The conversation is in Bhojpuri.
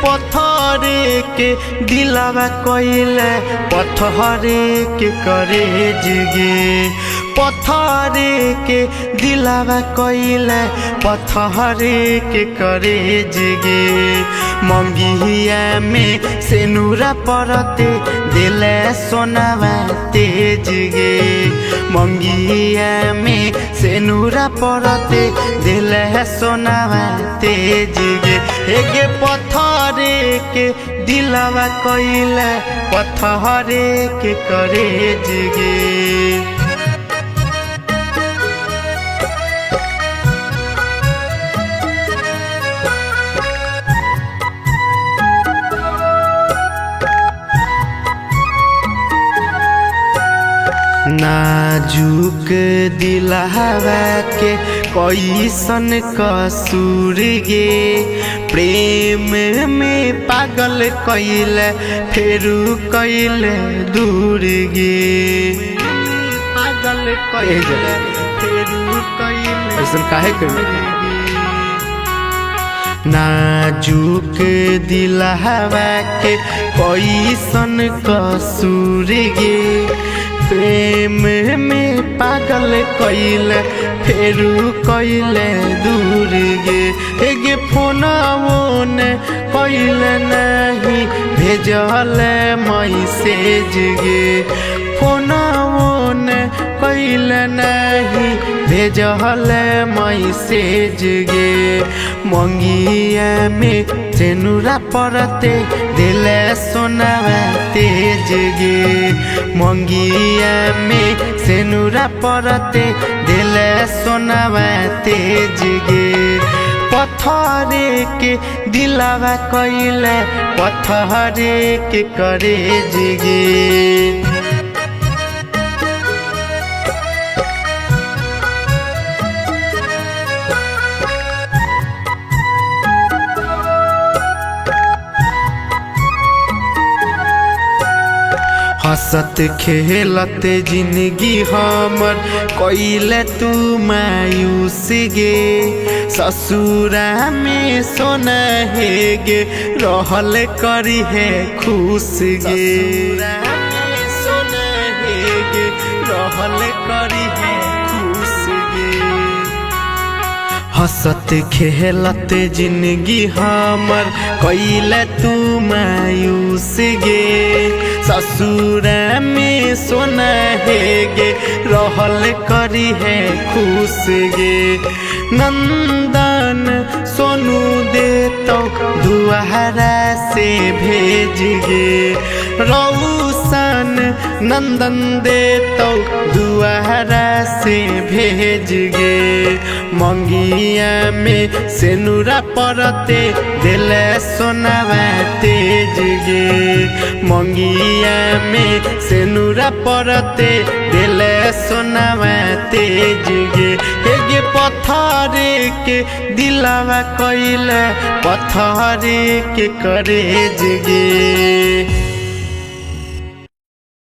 पत्थरे के दिलावा कइले पत्थरे के करे जिगे पत्थरे के दिलावा कइले पत्थरे के करे जिगे मंगिया में सेनुरा परते दिले सोनावा तेज गे मंगिया में सेनुरा परते दिले सोनावा तेज गे एगे पत्थरे के दिलावा कइले पत्थरे के करे जिगे नाजुक दिलावा के कैसन कसूर गे प्रेम में पागल कइले फेरू कइले दूर गे पागल कइले फेरू कइले ऐसा काहे कइले नाजुक दिलावा के कैसन कसूर गे प्रेम में पागल कइले फेरू कइले दूर गे एगे फोनवोन कइले नहीं भेजले मैसेज गे फोनवोन कइले नहीं भेजले मैसेज गे मंगिया में सेनुरा परते दिले सोनावा तेज गे मंगिया में सेनुरा परते दिले सोनावा तेज गे पत्थरे के दिलावा कइले पत्थरे के करे जिगे हंसत खेलत जिंदगी हमर कइले तू मायूस गे ससुरा में सोना हे गे रहल करी है खुश गे सोना हे गे रहल करी है खुश गे हंसत खेलत जिंदगी हमर कइले तू मायूस गे ससुरा में सोना हे गे रहल करी है खुश गे नंदन सोनू दे तो दुआरा से भेज गे रौशन नंदन दे तो दुआरा से भेज गे मंगिया में सेनुरा परते दिले सोनावा तेज गे मंगिया में सेनुरा परते दिले सोनावा तेज गे एगे पत्थरे के दिलावा कइले पत्थरे के करे जिगे।